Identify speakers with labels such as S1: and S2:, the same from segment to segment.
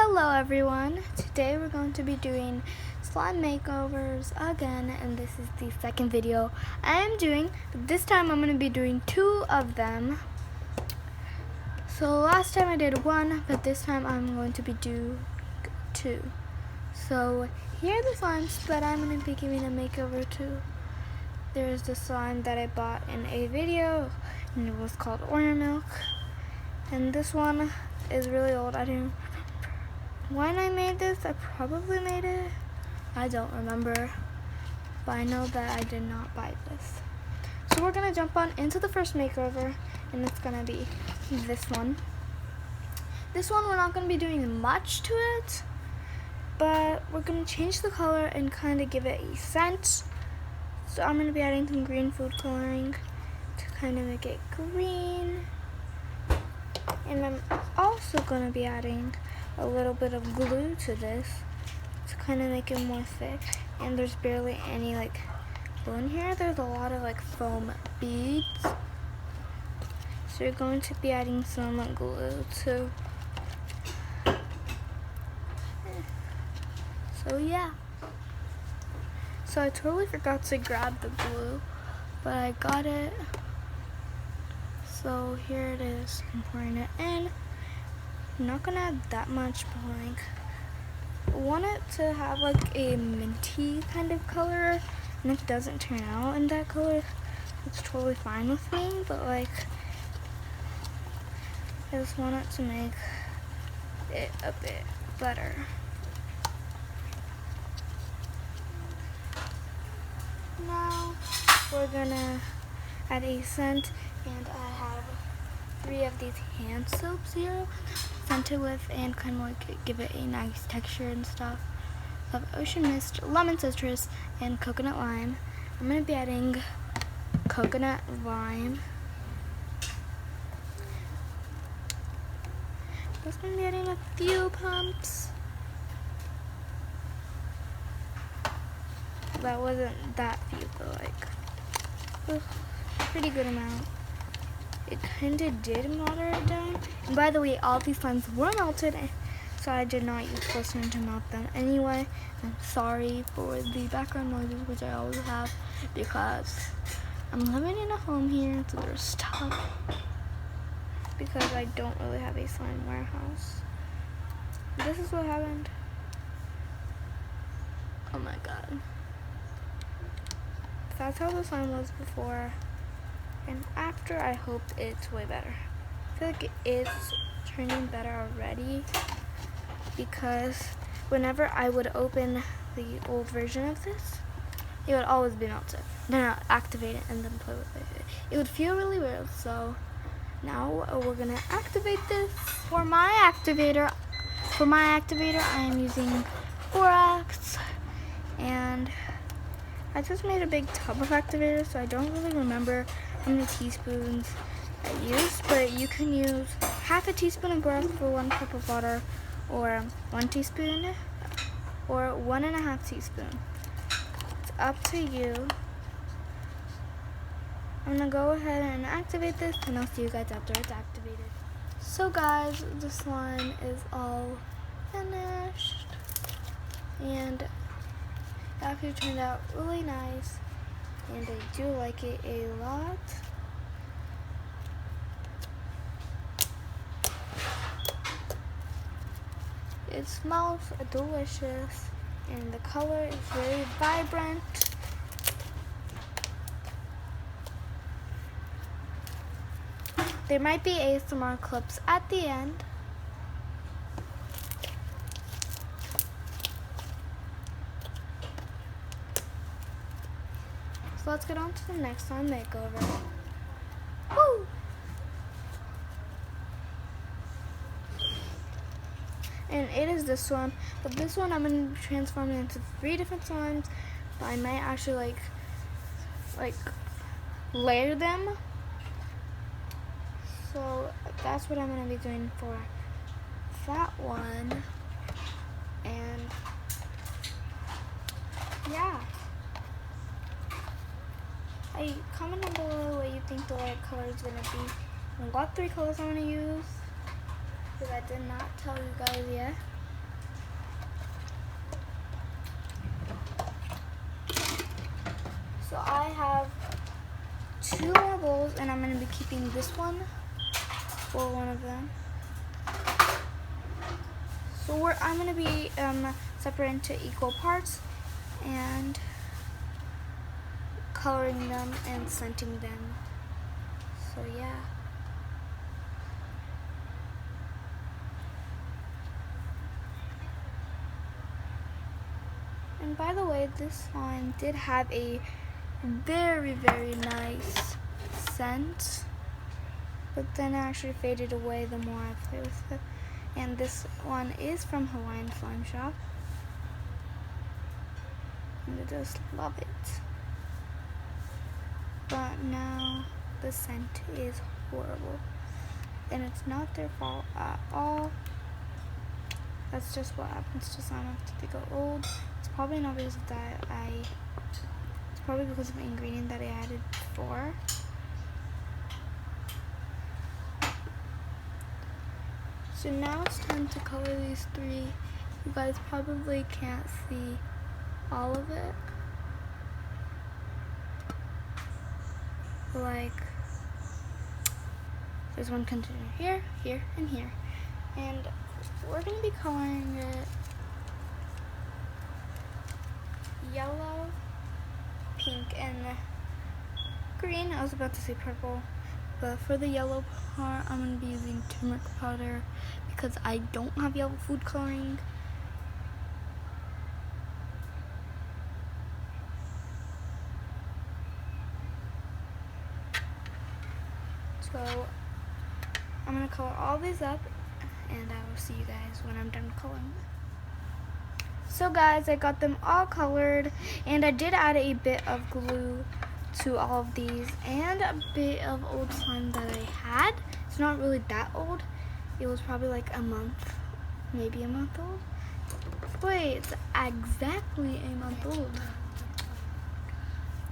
S1: Hello everyone, today we're going to be doing slime makeovers again, and this is the second video I am doing. This time I'm going to be doing 2 of them. So last time I did 1, but this time I'm going to be doing 2. So here are the slimes that I'm going to be giving a makeover to. There's the slime that I bought in a video, and it was called Oreo Milk. And this one is really old. I didn't when I made this, I probably made it. I don't remember, but I know that I did not buy this. So we're gonna jump on into the first makeover, and it's gonna be this one. This one we're not gonna be doing much to it, but we're gonna change the color and kind of give it a scent. So I'm gonna be adding some green food coloring to kind of make it green. And I'm also gonna be adding a little bit of glue to this to kind of make it more thick. And there's barely any glue in here. There's a lot of foam beads. So you're going to be adding some glue too. So yeah. So I totally forgot to grab the glue, but I got it. So here it is. I'm pouring it in. I'm not gonna add that much, but I want it to have a minty kind of color, and if it doesn't turn out in that color, it's totally fine with me, but I just want it to make it a bit better. Now we're gonna add a scent, and I have 3 of these hand soaps here, scented with, and kind of give it a nice texture and stuff. I have Ocean Mist, Lemon Citrus, and Coconut Lime. I'm going to be adding Coconut Lime. I'm just going to be adding a few pumps. That wasn't that few, but pretty good amount. It kind of did water it down. And by the way, all these slimes were melted, so I did not use glycerin to melt them anyway. I'm sorry for the background noises, which I always have, because I'm living in a home here, so there's stuff. Because I don't really have a slime warehouse. This is what happened. Oh my god. That's how the slime was before. And after, I hope it's way better. I feel like it's turning better already, because whenever I would open the old version of this, it would always be melted. Then I'll activate it and then play with it. It would feel really weird. So now we're gonna activate this. For my activator, I am using borax, and I just made a big tub of activator, so I don't really remember how many teaspoons I used, but you can use half a teaspoon of borax for 1 cup of water, or 1 teaspoon, or 1.5 teaspoons. It's up to you. I'm gonna go ahead and activate this, and I'll see you guys after it's activated. So guys, the slime is all finished, and it actually turned out really nice, and I do like it a lot. It smells delicious, and the color is very vibrant. There might be ASMR clips at the end. So let's get on to the next slime makeover. Woo! And it is this one, but this one I'm going to transform it into 3 different slimes. But I might actually layer them. So that's what I'm going to be doing for that one. And yeah. Comment down below what you think the light color is going to be, and what 3 colors I'm going to use, because I did not tell you guys yet. and I'm going to be keeping this one for one of them. So I'm going to be separating into equal parts and coloring them and scenting them. So yeah. And by the way, this slime did have a very, very nice scent, but then it actually faded away the more I played with it. And this one is from Hawaiian Slime Shop, and I just love it. But now the scent is horrible, and it's not their fault at all. That's just what happens to slime after they go old. It's probably not because of that. It's probably because of the ingredient that I added before. So now it's time to color these three. You guys probably can't see all of it. Like, there's one container here, here, and here. And we're going to be coloring it yellow, pink, and green. I was about to say purple, but for the yellow part, I'm going to be using turmeric powder because I don't have yellow food coloring. So I'm going to color all these up, and I will see you guys when I'm done coloring. So guys, I got them all colored, and I did add a bit of glue to all of these and a bit of old slime that I had. It's not really that old. It was probably like a month, maybe a month old. Wait, it's exactly a month old.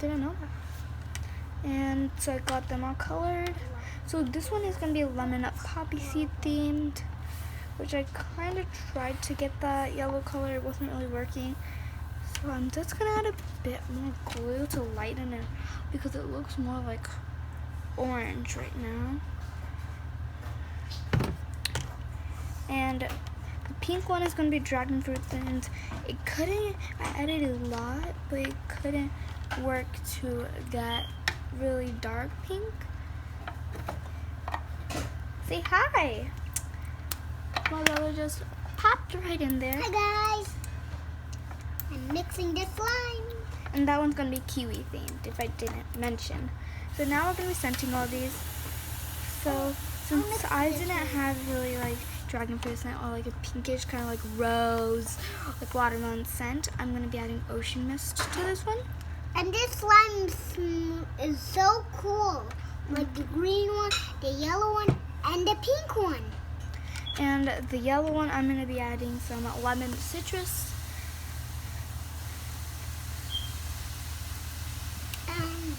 S1: Didn't know that. And so I got them all colored. So this one is going to be lemon poppy seed themed, which I kind of tried to get that yellow color. It wasn't really working. So I'm just going to add a bit more glue to lighten it because it looks more like orange right now. And the pink one is going to be dragon fruit themed. I added a lot, but it couldn't work to get really dark pink. Say hi. My brother just popped right in there.
S2: Hi guys. I'm mixing the slime.
S1: And that one's going to be kiwi themed, if I didn't mention. So now we're going to be scenting all these. So since I didn't have really like dragon fruit scent or like a pinkish kind of like rose, like watermelon scent, I'm going to be adding ocean mist to this one.
S2: And this slime is so cool. Like the green one, the yellow one, and the pink one.
S1: And the yellow one, I'm going to be adding some lemon citrus.
S2: And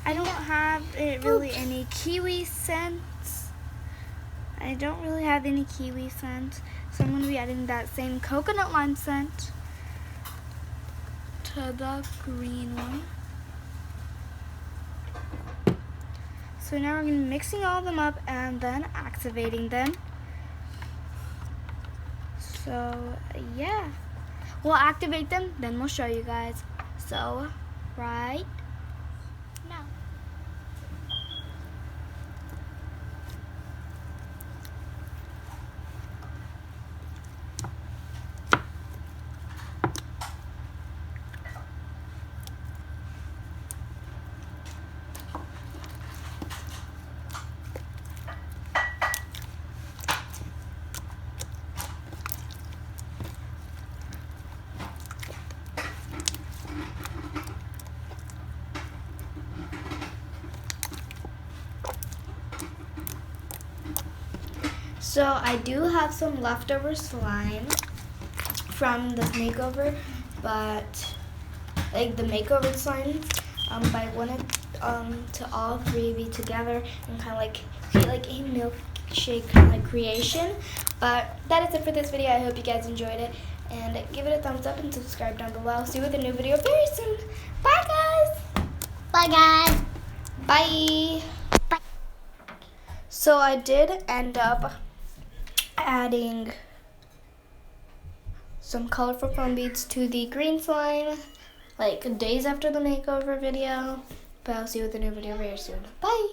S1: I don't have really any kiwi scents. I don't really have any kiwi scent. So I'm going to be adding that same coconut lime scent to the green one. So now we're going to be mixing all of them up and then activating them. So yeah, we'll activate them, then we'll show you guys. So right now. So I do have some leftover slime from this makeover, but like the makeover slime, but I wanted to all three be together and kind of like create like a milkshake kind of like creation. But that is it for this video. I hope you guys enjoyed it, and give it a thumbs up and subscribe down below. See you with a new video very soon. Bye guys!
S2: Bye, guys.
S1: Bye.
S2: Bye.
S1: So I did end up adding some colorful foam beads to the green slime, like days after the makeover video. But I'll see you with a new video very soon. Bye.